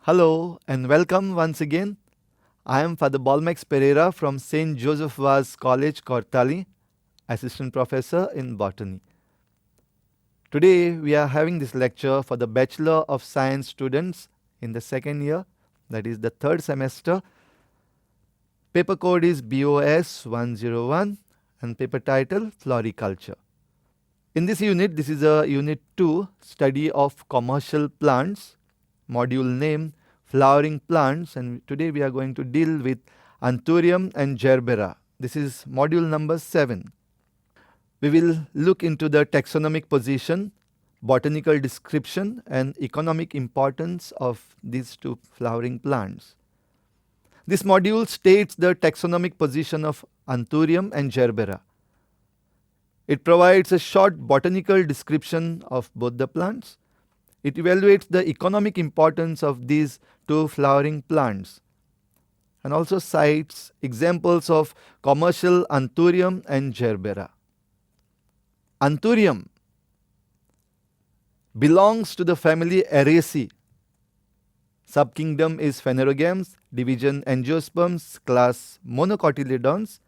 Hello and welcome once again. I am Father Balmex Pereira from St. Joseph Vaz College, Kortali, Assistant Professor in Botany. Today we are having this lecture for the Bachelor of Science students in the second year, that is the third semester. Paper code is BOS 101 and paper title Floriculture. In this unit, this is a unit 2 study of commercial plants, module name flowering plants, and today we are going to deal with Anthurium and Gerbera. This is module number 7. We will look into the taxonomic position, botanical description and economic importance of these two flowering plants. This module states the taxonomic position of Anthurium and Gerbera. It provides a short botanical description of both the plants. It evaluates the economic importance of these two flowering plants and also cites examples of commercial Anthurium and Gerbera. Anthurium belongs to the family Araceae. Subkingdom is Phanerogams, division Angiosperms, class Monocotyledons,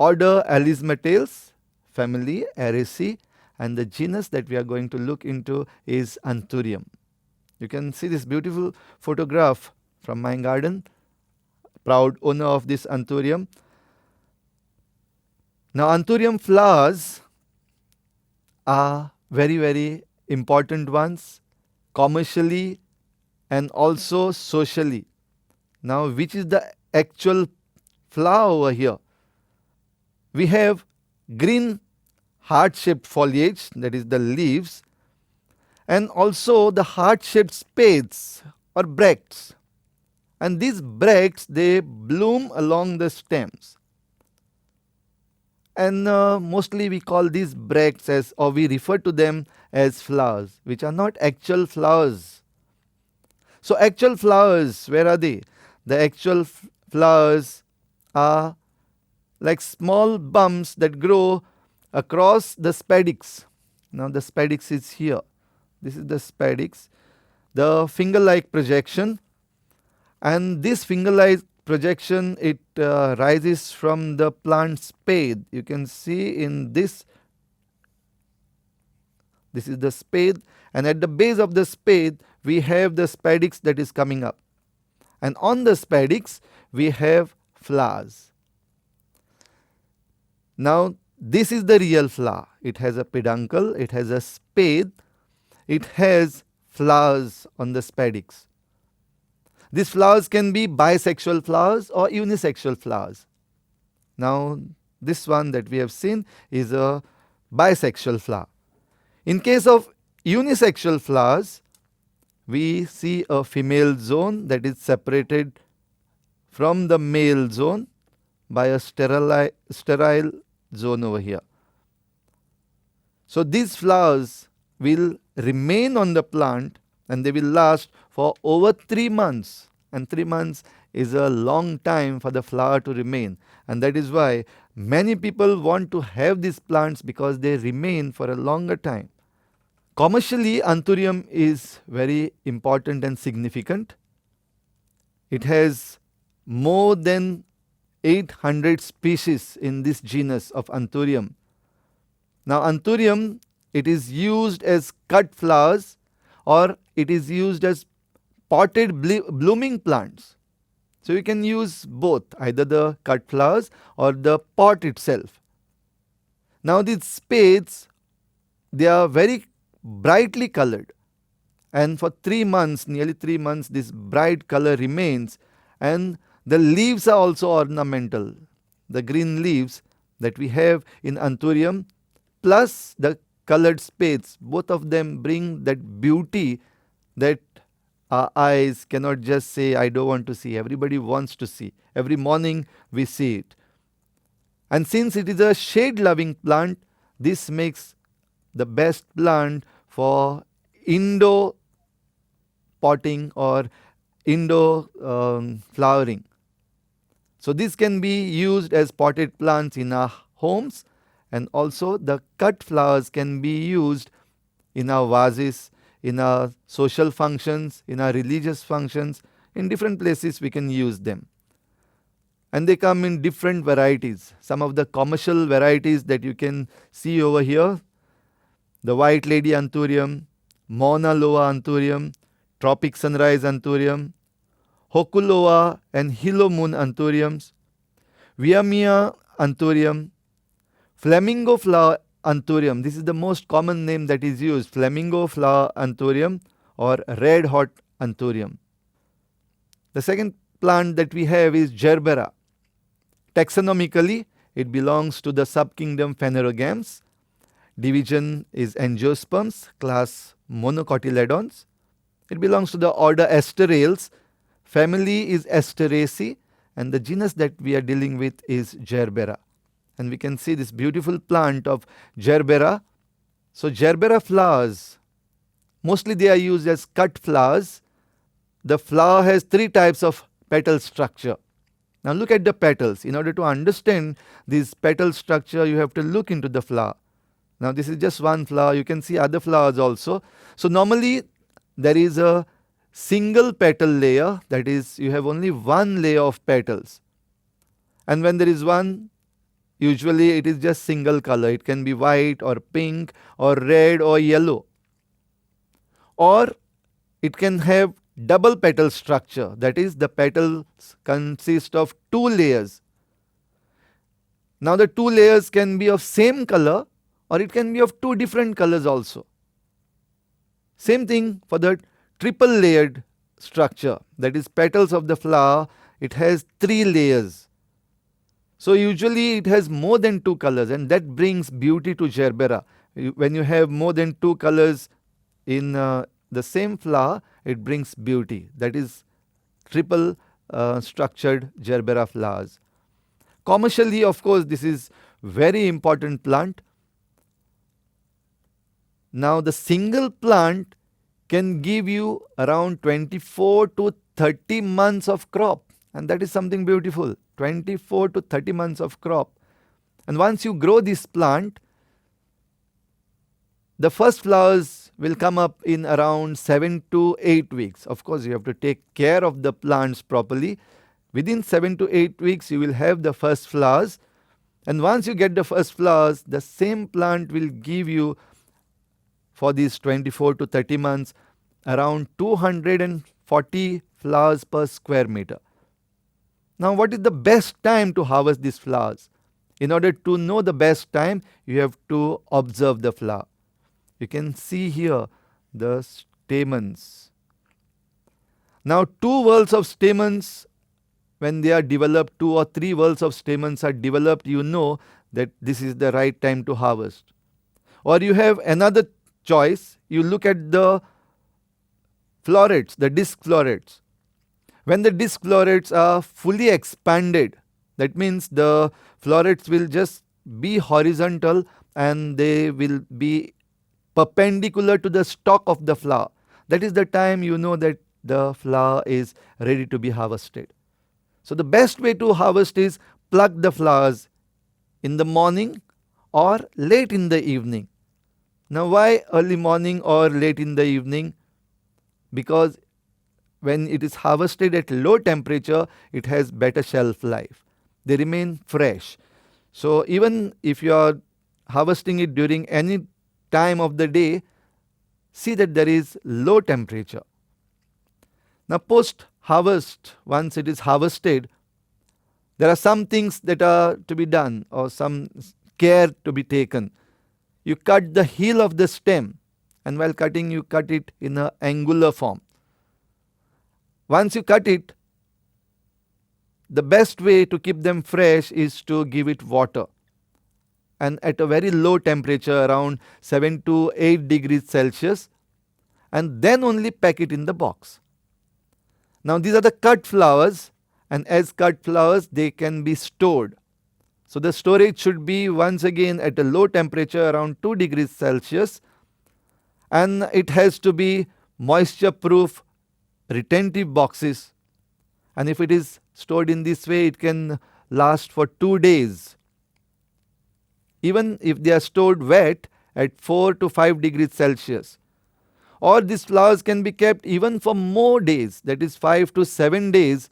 order Alismatales, family Araceae, and the genus that we are going to look into is Anthurium. You can see this beautiful photograph from my garden, proud owner of this Anthurium. Now Anthurium flowers are very important ones commercially and also socially. Now which is the actual flower over here? We have green heart-shaped foliage, that is the leaves, and also the heart-shaped spathes or bracts. And these bracts, they bloom along the stems. And mostly we call these bracts as, or we refer to them as flowers, which are not actual flowers. So actual flowers, where are they? The actual flowers are like small bumps that grow across the spadix. Now the spadix is here. This is the spadix, the finger-like projection, and this finger-like projection, it rises from the plant spathe. You can see in this is the spathe, and at the base of the spathe we have the spadix that is coming up, and on the spadix we have flowers. Now this is the real flower. It has a peduncle, it has a spathe, it has flowers on the spadix. These flowers can be bisexual flowers or unisexual flowers. Now this one that we have seen is a bisexual flower. In case of unisexual flowers, we see a female zone that is separated from the male zone by a sterile zone over here. So these flowers will remain on the plant and they will last for over 3 months, and 3 months is a long time for the flower to remain, and that is why many people want to have these plants because they remain for a longer time. Commercially, Anthurium is very important and significant. It has more than 800 species in this genus of Anthurium. Now Anthurium, it is used as cut flowers or it is used as potted blooming plants. So you can use both, either the cut flowers or the pot itself. Now these spathes, they are very brightly colored, and for 3 months, nearly 3 months, this bright color remains, and the leaves are also ornamental. The green leaves that we have in Anthurium plus the colored spathes, both of them bring that beauty that our eyes cannot just say, I don't want to see. Everybody wants to see. Every morning we see it. And since it is a shade-loving plant, this makes the best plant for indoor potting or indoor flowering. So this can be used as potted plants in our homes, and also the cut flowers can be used in our vases in our social functions, in our religious functions. In different places we can use them. And they come in different varieties. Some of the commercial varieties that you can see over here, the White Lady Anthurium, Mauna Loa Anthurium, Tropic Sunrise Anthurium, Hokuloa and Hilo Moon Anthuriums, Viamia Anthurium, Flamingo Flower Anthurium. This is the most common name that is used, Flamingo Flower Anthurium or Red Hot Anthurium. The second plant that we have is Gerbera. Taxonomically, it belongs to the subkingdom Phanerogams. Division is Angiosperms, class Monocotyledons. It belongs to the order Asterales. Family is Asteraceae, and the genus that we are dealing with is Gerbera. And we can see this beautiful plant of Gerbera. So Gerbera flowers, mostly they are used as cut flowers. The flower has 3 types of petal structure. Now look at the petals. In order to understand this petal structure, you have to look into the flower. Now this is just one flower. You can see other flowers also. So normally there is a single petal layer, that is, you have only one layer of petals. And when there is one, usually it is just single color. It can be white or pink or red or yellow. Or it can have double petal structure, that is, the petals consist of 2 layers. Now the 2 layers can be of same color or it can be of 2 different colors also. Same thing for the triple layered structure, that is, petals of the flower, it has 3 layers. So usually it has more than 2 colors, and that brings beauty to Gerbera. When you have more than 2 colors in the same flower, it brings beauty. That is triple structured Gerbera flowers. Commercially, of course, this is very important plant. Now the single plant can give you around 24 to 30 months of crop, and that is something beautiful. 24 to 30 months of crop. And once you grow this plant, the first flowers will come up in around 7 to 8 weeks. Of course, you have to take care of the plants properly. Within 7 to 8 weeks, you will have the first flowers. And once you get the first flowers, the same plant will give you, for these 24 to 30 months, around 240 flowers per square meter. Now, what is the best time to harvest these flowers? In order to know the best time, you have to observe the flower. You can see here the stamens. Now 2 whorls of stamens, when they are developed, 2 or 3 whorls of stamens are developed, you know that this is the right time to harvest. Or you have another choice, you look at the florets, the disc florets. When the disc florets are fully expanded, that means the florets will just be horizontal and they will be perpendicular to the stalk of the flower. That is the time you know that the flower is ready to be harvested. So the best way to harvest is pluck the flowers in the morning or late in the evening. Now why early morning or late in the evening? Because when it is harvested at low temperature, it has better shelf life. They remain fresh. So even if you are harvesting it during any time of the day, see that there is low temperature. Now post harvest, once it is harvested, there are some things that are to be done or some care to be taken. You cut the heel of the stem, and while cutting you cut it in an angular form. Once you cut it, the best way to keep them fresh is to give it water, and at a very low temperature, around 7 to 8 degrees Celsius, and then only pack it in the box. Now these are the cut flowers, and as cut flowers they can be stored. So the storage should be once again at a low temperature, around 2 degrees Celsius, and it has to be moisture proof retentive boxes, and if it is stored in this way, it can last for 2 days. Even if they are stored wet at 4 to 5 degrees Celsius. or these flowers can be kept even for more days, that is 5 to 7 days,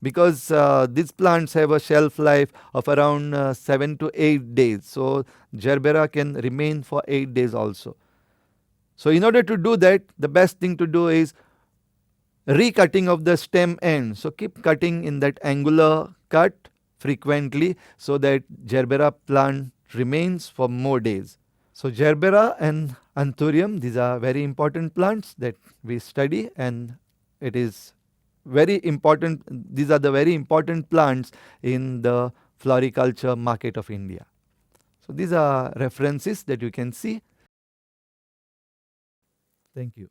because these plants have a shelf life of around 7 to 8 days. So gerbera can remain for 8 days also. So in order to do that, the best thing to do is recutting of the stem end. So keep cutting in that angular cut frequently so that gerbera plant remains for more days. So gerbera and anthurium, these are very important plants that we study, and it is very important. These are the very important plants in the floriculture market of India. So these are references that you can see. Thank you.